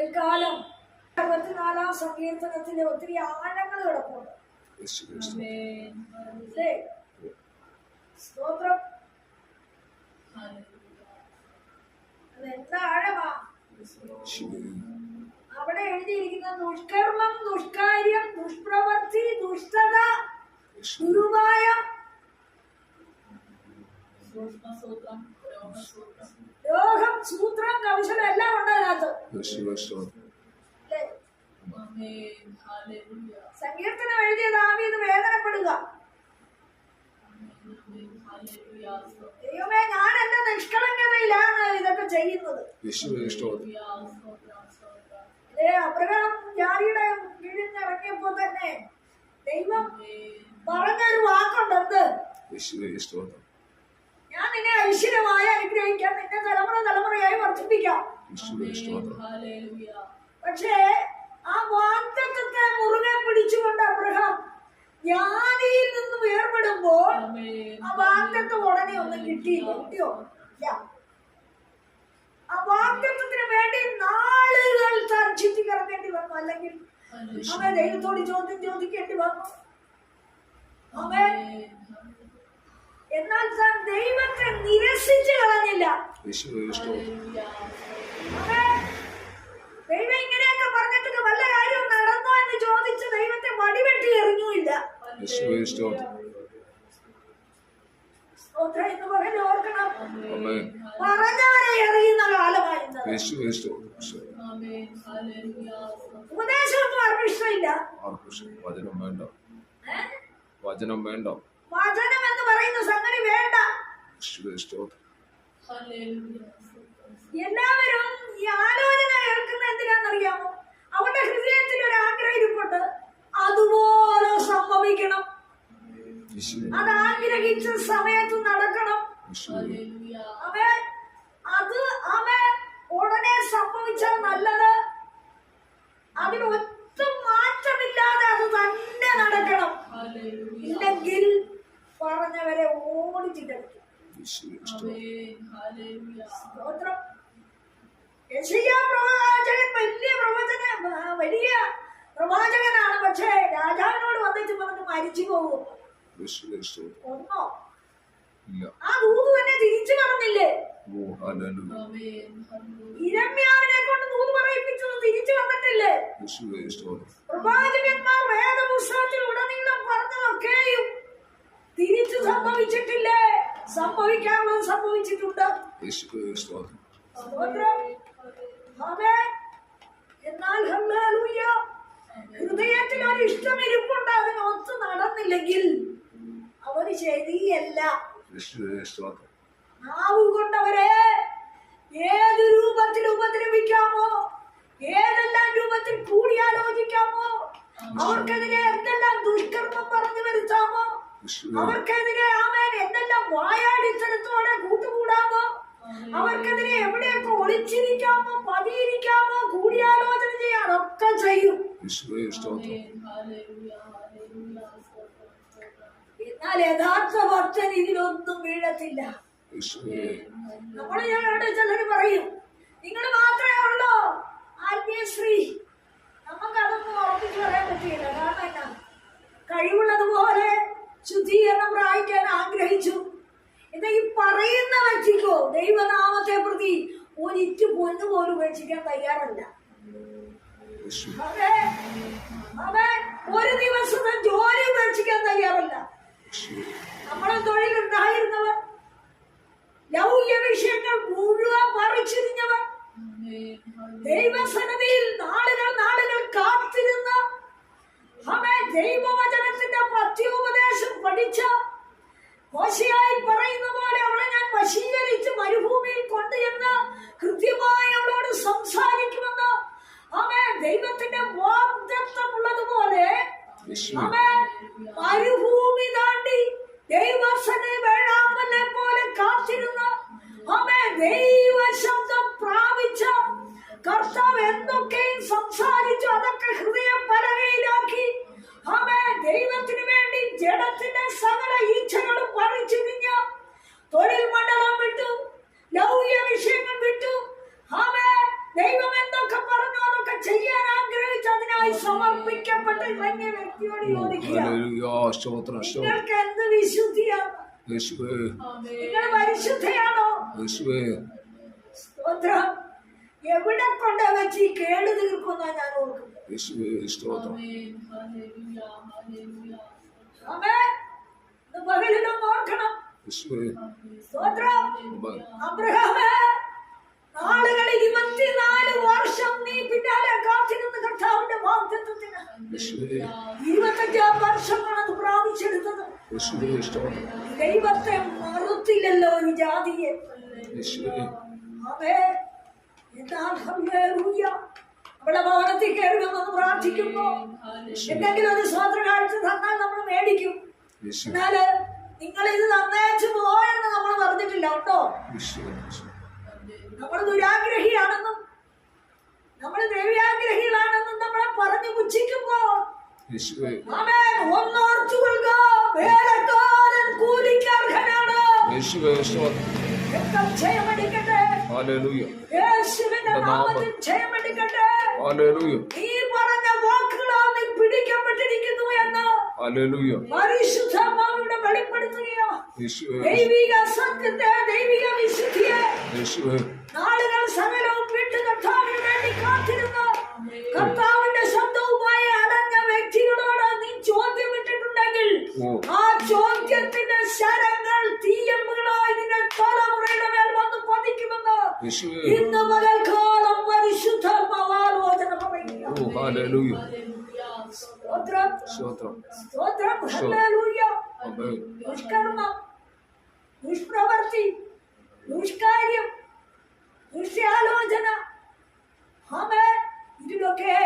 പകൽക്കാലം 64 സങ്കീർത്തനത്തിലെ ഒത്തിരി ആഴങ്ങൾ കിടപ്പുണ്ട്. സ്തോത്രം. അതെന്താ ആഴമാ? അവിടെ എഴുതിയിരിക്കുന്ന ദുഷ്കർമ്മം, ദുഷ്കാര്യം, ദുഷ്പ്രവൃത്തി, ദുഷ്ടത, ദുരുപായം, രോഗം, സൂത്രം, കൗശലം എല്ലാം ഉണ്ട് അതിനകത്ത്. സങ്കീർത്തനം എഴുതിയ ദാവീദ് വേദനപ്പെടുക. ദൈവമേ, ഞാൻ എന്റെ നിഷ്കളങ്കതയിലാണ് ഇതൊക്കെ ചെയ്യുന്നത്. അബ്രഹാം ജാതിയുടെ കീഴിൽ നിന്ന് ഇറങ്ങിയപ്പോ തന്നെ ദൈവം പറഞ്ഞൊരു വാക്കുണ്ട്. ഞാൻ നിന്നെ ഐശ്വര്യമായി അനുഗ്രഹിക്കാം, നിന്നെ തലമുറയായി വർദ്ധിപ്പിക്കാം. പക്ഷേ ആ വാഗ്ദത്തത്തെ മുറുകെ പിടിച്ചുകൊണ്ട് അബ്രഹാം ജ്ഞാനിയിൽ നിന്ന് വേർപെടുമ്പോൾ ആ വാഗ്ദത്തം ഉടനെ ഒന്നും കിട്ടിയില്ല. കിട്ടിയോ? ആ വാഗ്ദത്തത്തിന് വേണ്ടി നാളുകൾ ചുറ്റിക്കിറങ്ങേണ്ടി വന്നു. അല്ലെങ്കിൽ അവൻ ദൈവത്തോട് ചോദ്യം ചോദിക്കേണ്ടി വന്നു. അവൻ എന്നാൽ ദൈവത്തെ നിരസിച്ചു കളഞ്ഞില്ല. ദൈവം ഇങ്ങനെയൊക്കെ പറഞ്ഞിട്ട് വല്ല കാര്യവും നടന്നോ എന്ന് ചോദിച്ച് ദൈവത്തെ വടിവെട്ടി എറിഞ്ഞില്ല. ഓർക്കണം, പറഞ്ഞവരെ എറിയുന്ന കാലമായിരുന്നു. ഉപദേശമൊന്നും ആർക്കും ഇഷ്ടമില്ല. വചനം വേണ്ട. വചനം എന്ന് പറയുന്ന സംഗതി വേണ്ട. എല്ലാവരും ഈ ആലോചന കേൾക്കുന്ന എന്തിനാണെന്നറിയാമോ? അവരുടെ ഹൃദയത്തിൽ ഒരു ആഗ്രഹം ഇരിപ്പുണ്ട്, അതുപോലെ സംഭവിക്കണം, അത് ആഗ്രഹിച്ച സമയത്ത് നടക്കണം. അവൻ ഉടനെ സംഭവിച്ചാൽ നല്ലത്, അതിനൊട്ടും മാറ്റമില്ലാതെ അത് തന്നെ നടക്കണം. ഇല്ലെങ്കിൽ പറഞ്ഞവരെ ഓടിച്ചിട്ടടിക്കും. വലിയ പ്രവാചകനാണ്. പക്ഷേ രാജാവിനോട് വന്നിട്ട് പറഞ്ഞ് മരിച്ചു പോകും. ഒന്നോ ആ ദൂത് തന്നെ തിരിച്ചു പറഞ്ഞില്ലേ? ഇരമ്യാവിനെ കൊണ്ട് ദൂത് പറയിപ്പിച്ചത് തിരിച്ചു വന്നിട്ടില്ലേ? പ്രവാചകന്മാർ വേദപുസ്തകത്തിൽ ഉടനീളം പറഞ്ഞതൊക്കെയും തിരിച്ചു സംഭവിച്ചിട്ടില്ലേ? സംഭവിക്കാനുള്ളത് സംഭവിച്ചിട്ടുണ്ട്. എന്നാൽ ഹൃദയത്തിൽ ഒരു ഇഷ്ടം ഇരിപ്പുണ്ട്, അതിനൊത്ത് നടന്നില്ലെങ്കിൽ അവര് ശരിയല്ല. നാവ് കൊണ്ടവരെ ഏത് രൂപത്തിൽ ഉപദ്രവിക്കാമോ, ഏതെല്ലാം രൂപത്തിൽ കൂടിയാലോചിക്കാമോ, അവർക്കെതിരെ എന്തെല്ലാം ദുഷ്കർമ്മം പറഞ്ഞു വരുത്താമോ, അവർക്കെതിരെ എന്തെല്ലാം വായാടിത്തരത്തോടെ കൂട്ടുകൂടാമോ, അവർക്കെതിരെ എവിടെയൊക്കെ ഒളിച്ചിരിക്കാമോ, പതിയിരിക്കാമോ, കൂടിയാലോചന ചെയ്യാനൊക്കെ ചെയ്യും. എന്നാൽ യഥാർത്ഥ ഭക്തൻ ഇതിലൊന്നും വീഴത്തില്ല. ഞാൻ ചിലർ പറയും, നിങ്ങൾ മാത്രമേ ഉള്ളൂ ആത്മീയശ്രീ. നമുക്കതൊന്നും ഉറപ്പിച്ച് പറയാൻ പറ്റില്ല. കാരണം എന്നാ, കഴിവുള്ളതുപോലെ ശുദ്ധീകരണം പ്രാപിക്കാൻ ആഗ്രഹിച്ചു. എന്താ ഈ പറയുന്ന വ്യക്തിക്കോ ദൈവനാമത്തെ പ്രതി ഒരിറ്റു പൊന്നു പോലും ഉപേക്ഷിക്കാൻ തയ്യാറല്ല. അവൻ ഒരു ദിവസത്തെ ജോലി ഉപേക്ഷിക്കാൻ തയ്യാറല്ല. നമ്മളെ തൊഴിലുണ്ടായിരുന്നവർ, ലൗകിക വിഷയങ്ങൾ മുഴുവൻ പറിച്ചിരിഞ്ഞവർ, ദൈവസന്നിധിയിൽ നാളുകൾ കാത്തിരുന്ന, ദൈവവചനത്തിന്റെ പത്യോപദേശം പഠിച്ച, മോശയായി പറയുന്ന പോലെ അവളെ ഞാൻ വശീകരിച്ച് മരുഭൂമിയിൽ കൊണ്ടുചെന്ന് കൃത്യമായി അവളോട് സംസാരിക്കുമെന്ന് ദൈവത്തിന്റെ വാഗ്ദത്തമുള്ളതുപോലെ മരുഭൂമി താണ്ടി ദൈവസന്നിധി വേഴാമ്പലിനെ പോലെ കാത്തിരുന്ന, ദൈവശബ്ദം പ്രാപിച്ച കർത്താവ് എന്തൊക്കെയും സംസാരിച്ചു അതൊക്കെ ഹൃദയ പലകയിലാക്കി ദൈവത്തിന് വേണ്ടി ജഡത്തിന്റെ സകല ഈച്ഛകളും പറിച്ചിരിഞ്ഞ, തൊഴിൽ മണ്ഡലം വിട്ടു, ലൗകിക വിഷയങ്ങൾ വിട്ടു, ദൈവം എന്തൊക്കെ പറഞ്ഞു സമർപ്പിക്കപ്പെട്ട ഇറങ്ങിയ വ്യക്തിയോട് ചോദിക്കുക, ഹല്ലേലൂയ. സ്തോത്രം സ്തോത്രം. നിങ്ങൾക്ക് എന്ത് വിശുദ്ധിയാണ്? യേശുവേ നിങ്ങൾ പരിശുദ്ധയാണോ? യേശുവേ സ്തോത്രം. എവിടെ കൊണ്ട് വെച്ച് ഈ കേട് തീർക്കുന്ന ഞാൻ ഓർക്കുന്നു. യേശുവേ സ്തോത്രം. ആമേൻ. ഇന്ന് പകലിലും ഓർക്കണം. യേശുവേ സ്തോത്രം. അബ്രഹാമേ, നാളുകൾ 24 വർഷം നീ പിന്നാലെ കാത്തിരുന്ന് കർത്താവിന്റെ വാഗ്ദത്തത്തിന്. യേശുവേ 25 വർഷമാണ് അത് പ്രാപിച്ചെടുത്തത്. യേശുവേ സ്തോത്രം. ദൈവത്തെ മറുത്തില്ലല്ലോ ഈ ജാതിയെ. യേശുവേ ആമേൻ. എന്നാൽ ഹല്ലേലൂയ. അവിടെ ഭവനത്തിൽ കയറുമെന്ന് പ്രാർത്ഥിക്കുമ്പോ എന്തെങ്കിലും ഒരു സ്വതന്ത്ര കാഴ്ച തന്നാൽ നമ്മൾ മേടിക്കും. യേശുവേ എന്നാല് നിങ്ങൾ ഇത് തന്നേച്ചു പോയെന്ന് നമ്മൾ പറഞ്ഞിട്ടില്ല കേട്ടോ. യേശുവേ നമ്മൾ ദുരാഗ്രഹിയാണെന്നും നമ്മൾ ദ്രവ്യാഗ്രഹികളാണെന്നും നമ്മളെ പറഞ്ഞു പുച്ഛിക്കുമ്പോ യേശുവേ ആമേൻ, ഒന്നോർത്തുകൊള്ളുക, വേലക്കാരൻ കൂലിക്ക് അർഹനാണ്. യേശുവേ സ്തോത്രം. രക്തം ജയമടിക്കട്ടെ. ഹല്ലേലൂയ. യേശുവിന്റെ നാമത്തിൽ ജയമടിക്കട്ടെ. ഹല്ലേലൂയ. നീ പറഞ്ഞ വാക്കുകളാൽ നീ പിടിക്കപ്പെട്ടിരിക്കുന്നു എന്ന് ഹല്ലേലൂയ. പരിശുദ്ധാത്മാവിനെ വെളിപ്പെടുത്തുകയോ യേശുവേ ദൈവിക സത്യത്തെ, ദൈവിക വിശുദ്ധിയെ യേശുവേ നാളുകൾ സകലവും വിട്ട് കർത്താവിന് വേണ്ടി കാത്തിരുന്നു കർത്താവിന്റെ ശബ്ദവുമായി അടഞ്ഞ വ്യക്തികളോട് നീ ചോദ്യം ഇട്ടിട്ടുണ്ടെങ്കിൽ ആ ചോദ്യത്തിന്റെ ശരങ്ങൾ തീയമ്പുകളായി നിന്റെ തലമുറയുടെ മേൽ വന്ന് പതിക്കുമെന്ന് യേശുവേ ഇന്ന് പകൽക്കാലം പരിശുദ്ധാത്മാവാലോചന പറയുക. ഓ ഹല്ലേലൂയ. സ്തോത്രം സ്തോത്രം. സ്തോത്രം. ഹല്ലേലൂയ. ആമേൻ. ദുഷ്കർമ്മം, ദുഷ്പ്രവൃത്തി, ദുഷ്കാര്യം, ദുഷ്യാലോചന, ആമേൻ, ഇതിലൊക്കെ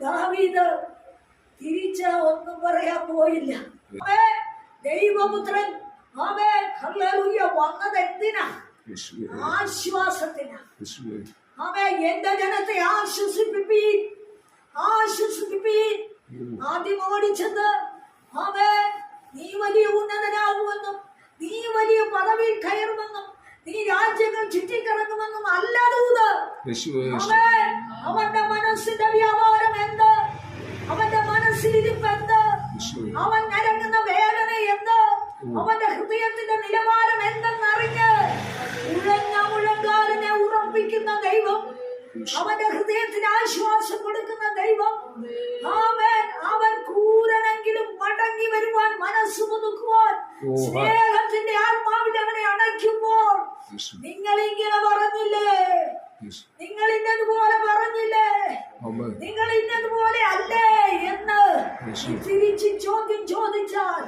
ദാവീദ് തിരിച്ച് ഒന്നും പറയാൻ പോയില്ല. ആമേൻ. ദൈവപുത്രൻ ആമേൻ ഹല്ലേലൂയ വന്നത് എന്തിനാ? യേശുവേ ആശ്വാസത്തിനാ. യേശുവേ ആമേൻ. എന്റെ ജനത്തെ ആശ്വസിപ്പിപ്പീൻ, ആശ്വസിപ്പിപ്പീൻ. ആദ്യം ഓടിച്ചത് ആമേൻ നീ വലിയ ഉന്നതനാകുമെന്നും നീ വലിയ പദവിയിൽ കയറുമെന്നും നീ രാജ്യങ്ങൾ ചുറ്റിക്കറങ്ങുമെന്നും അല്ല ദൂത്. യേശുവേ ആമേൻ. അവന്റെ മനസ്സിന്റെ വ്യാപാരം എന്ത്? അവന്റെ മനസ്സിലിരിപ്പ് എന്ത്? യേശുവേ അവൻ നരങ്ങുന്ന വേദന എന്ത്? അവന്റെ ഹൃദയത്തിന്റെ നിലവാരം എന്തെന്നറിഞ്ഞ് ഉഴഞ്ഞ മുഴങ്കാലിനെ ഉറപ്പിക്കുന്ന ദൈവം, അവന്റെ ഹൃദയത്തിന് ആശ്വാസം കൊടുക്കുന്ന ദൈവം. ആമേൻ. അവൻ ക്രൂരനെങ്കിലും മടങ്ങി വരുവാൻ മനസ്സ് പുതുക്കുവാൻ സ്നേഹത്തിന്റെ ആത്മാവിൽ അവനെ അണയ്ക്കുമ്പോൾ നിങ്ങൾ ഇങ്ങനെ പറഞ്ഞില്ലേ, നിങ്ങൾ ഇന്നതുപോലെ പറഞ്ഞില്ലേ, നിങ്ങൾ ഇന്നതുപോലെ അല്ലേ എന്ന് തിരിച്ച് ചോദ്യം ചോദിച്ചാൽ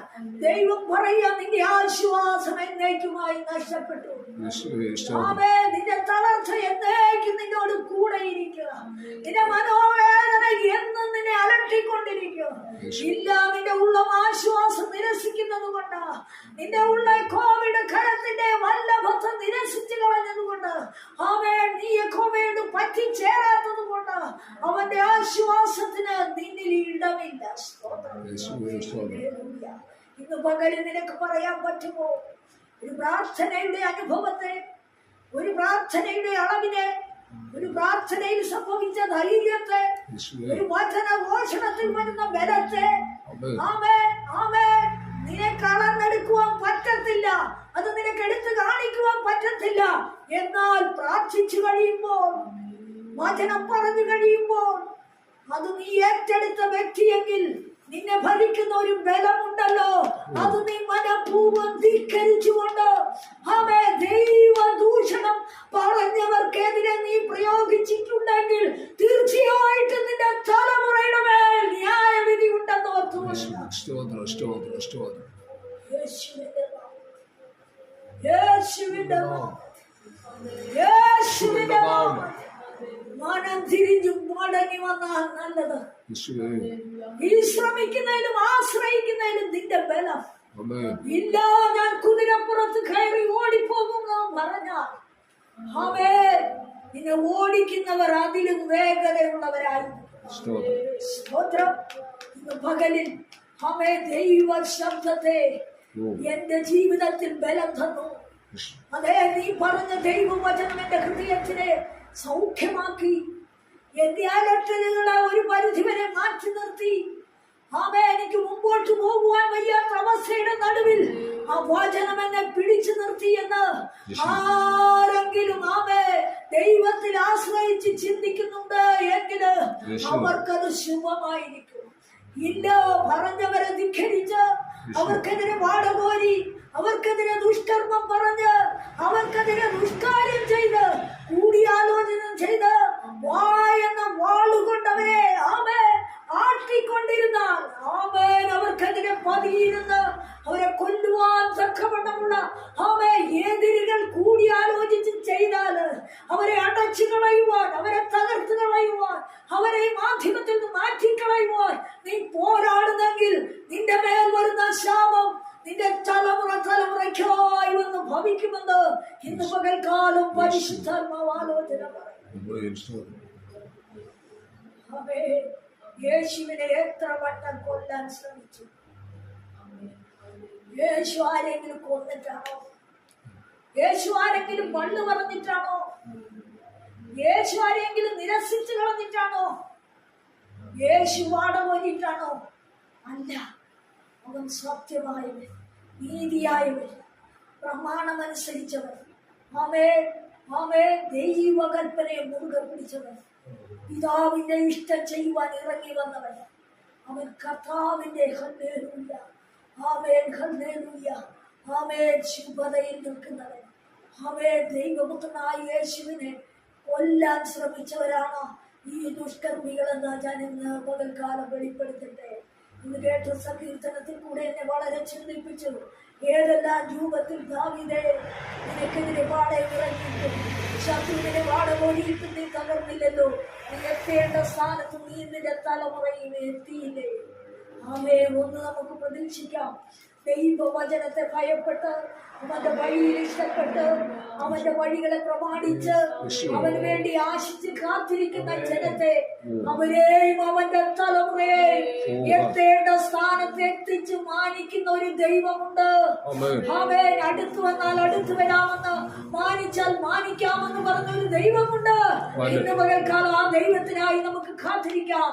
ദൈവം പറയാ നിന്റെ ആശ്വാസം എന്നേക്കുമായി നഷ്ടപ്പെട്ടു. ആമേൻ. നിന്റെ തളർച്ച എന്നേക്കും നിന്നോട് കൂടെ ഇരിക്കുക. നിന്റെ മനോവേദന എന്നും നിന്നെ അലട്ടിക്കൊണ്ടിരിക്കുക. ഇല്ല, നിന്റെ ഉള്ളം ആശ്വാസം നിരസിക്കുന്നത് കൊണ്ട്, നിന്റെ ഉള്ള യഹോവയുടെ കരത്തിന്റെ വല്ലഭത്വം നിരസിച്ചു കളഞ്ഞത് കൊണ്ട്, ആമേൻ, നീ യഹോവയോട് പറ്റിച്ചേരാത്തത് കൊണ്ട് അവന്റെ ആശ്വാസത്തിന് നിന്നിൽ ഇടമില്ല. ഇന്ന് പകലിൽ നിനക്ക് പറയാൻ പറ്റുമോ ഒരു പ്രാർത്ഥനയുടെ അനുഭവത്തെ, ഒരു പ്രാർത്ഥനയുടെ അളവിനെ, ഒരു പ്രാർത്ഥനയിൽ സംഭവിച്ച ധൈര്യത്തെ, ഒരു വചന ഘോഷണത്തിൽ വരുന്ന ബലത്തെ ആമേൻ ആമേൻ നിനക്ക് അളന്നെടുക്കുവാൻ പറ്റത്തില്ല, അത് നിനക്ക് എടുത്ത് കാണിക്കുവാൻ പറ്റത്തില്ല. എന്നാൽ പ്രാർത്ഥിച്ചു കഴിയുമ്പോൾ, വചനം പറഞ്ഞു കഴിയുമ്പോൾ, അത് നീ ഏറ്റെടുത്ത വ്യക്തിയെങ്കിൽ നിന്നെ ഭരിക്കുന്ന ഒരു ബലമുണ്ടല്ലോ, അത് നീ മനഃപൂർവ്വം ധിക്കരിച്ചുകൊണ്ട് അവയെ ദൈവദൂഷണം പറഞ്ഞവർക്കെതിരെ നീ പ്രയോഗിച്ചിട്ടുണ്ടെങ്കിൽ തീർച്ചയായിട്ടും നിന്റെ തലമുറയുടെ മേൽ ന്യായവിധി ഉണ്ടെന്ന് ഓർത്തു. മനം തിരിഞ്ഞു മടങ്ങി വന്നാൽ നല്ലത്. വിശ്രമിക്കുന്നതിലും ആശ്രയിക്കുന്നതിലും നിന്റെ ബലം ഇല്ല. ഞാൻ കുതിരപ്പുറത്ത് കയറി ഓടിപ്പോകുന്നു പറഞ്ഞാൽ അവേ നിന്നെ ഓടിക്കുന്നവർ അതിലും വേഗതയുള്ളവരായിരുന്നു. സ്തോത്രം. ഇന്ന് പകലിൽ അവേ ദൈവ ശബ്ദത്തെ എന്റെ ജീവിതത്തിൽ ബലം തന്നു. അതെ, നീ പറഞ്ഞ ദൈവവചനം എന്റെ ഹൃദയത്തിനെ സൗഖ്യമാക്കി. എന്റെ അലട്ടലുകളെ ഒരു പരിധി വരെ മാറ്റി നിർത്തി. ആമേ, എനിക്ക് മുമ്പോട്ട് പോകുവാൻ വയ്യാത്ത അവസ്ഥയുടെ നടുവിൽ ആ വചനം എന്നെ പിടിച്ചു നിർത്തിയെന്ന് ആരെങ്കിലും ആമേ ദൈവത്തിൽ ആശ്രയിച്ച് ചിന്തിക്കുന്നുണ്ട് എങ്കിൽ അവർക്കത് ശുഭമായിരിക്കും. ഇല്ല, പറഞ്ഞവരെ ധിഖരിച്ച്, അവർക്കെതിരെ വാടകോരി, അവർക്കെതിരെ ദുഷ്കർമ്മം പറഞ്ഞ്, അവർക്കെതിരെ ദുഷ്കാര്യം ചെയ്ത്, കൂടിയാലോചന ചെയ്ത്, വായെന്ന വാളുകൊണ്ടവരെ ആമേ ആട്ടിക്കൊണ്ടിരുന്നാൽ, ആമേൻ, അവർക്കെതിരെ പതിയിരുന്ന് അവരെ കൊല്ലുവാൻ തക്കവണ്ണമുള്ള ആമേ എതിരുകൾ കൂടിയാലോചിച്ച് ചെയ്താൽ, അവരെ അടച്ചു കളയുവാൻ, അവരെ തകർത്ത് കളയുവാൻ, അവരെ മാധ്യമത്തിൽ നിന്ന് മാറ്റിക്കളയുവാൻ നീ പോരാടുന്നെങ്കിൽ നിന്റെ മേൽ വരുന്ന ശാപം നിന്റെ തലമുറയ്ക്കായി വന്ന് ഭവിക്കുമെന്ന് ഇന്ന് പകൽക്കാലം പരിശുദ്ധാത്മാവ് ആലോചന പറയും. യേശുവിനെ എത്ര വട്ടം കൊല്ലാൻ ശ്രമിച്ചു? യേശു ആരെങ്കിലും കൊന്നിട്ടാണോ? യേശു ആരെങ്കിലും പള്ളു പറഞ്ഞിട്ടാണോ? യേശു ആരെങ്കിലും നിരസിച്ചു കളഞ്ഞിട്ടാണോ? യേശു വാടകോരിട്ടാണോ? അല്ല, അവൻ സത്യമായവൻ, നീതിയായവൻ, പ്രമാണമനുസരിച്ചവൻ, ദൈവകൽപ്പനയെ മുറുകെ പിടിച്ചവൻ, പിതാവിന്റെ ഇഷ്ടം ചെയ്യുവാൻ ഇറങ്ങി വന്നവൻ. അവൻ കർത്താവിന്റെ ഹല്ലേലൂയ, ആമേൻ, ഹല്ലേലൂയ, ആമേൻ, ശുഭതയിൽ നിൽക്കുന്നവൻ. ദൈവപുത്രനായ യേശുവിനെ കൊല്ലാൻ ശ്രമിച്ചവരാണ് ഈ ദുഷ്കർമ്മികളെന്ന് ഞാൻ ഇന്ന് പകൽക്കാലം വെളിപ്പെടുത്തട്ടെ. ഇന്ന് കേട്ട സങ്കീർത്തനത്തിൽ കൂടെ എന്നെ വളരെ ചിന്തിപ്പിച്ചു. ഏതെല്ലാം രൂപത്തിൽ ദാവീദേ നിനക്കെതിരെ വാടയിറങ്ങിയിട്ടും ശത്രുവിനെ വാടകോടിയിട്ടും നീ തകർന്നില്ലല്ലോ. നീ എത്തേണ്ട സ്ഥാനത്ത് നീ നിന്റെ തലമുറയിൽ എത്തിയില്ലേ? ഒന്ന് നമുക്ക് പ്രതീക്ഷിക്കാം. ദൈവവചനത്തെ ഭയപ്പെട്ട്, അവന്റെ വഴിയിൽ ഇഷ്ടപ്പെട്ട്, അവന്റെ വഴികളെ പ്രമാണിച്ച്, അവന് വേണ്ടി ആശിച്ച് കാത്തിരിക്കുന്ന ജനത്തെ, അവരെയും അവന്റെ തലമുറയെയും എത്തേണ്ട സ്ഥാനത്ത് എത്തിച്ച് മാനിക്കുന്ന ഒരു ദൈവമുണ്ട്. അവൻ അടുത്തു വന്നാൽ അടുത്തു വരാമെന്ന്, മാനിച്ചാൽ മാനിക്കാമെന്ന് പറഞ്ഞ ഒരു ദൈവമുണ്ട്. ഇന്ന് പകൽക്കാലം ആ ദൈവത്തിനായി നമുക്ക് കാത്തിരിക്കാം.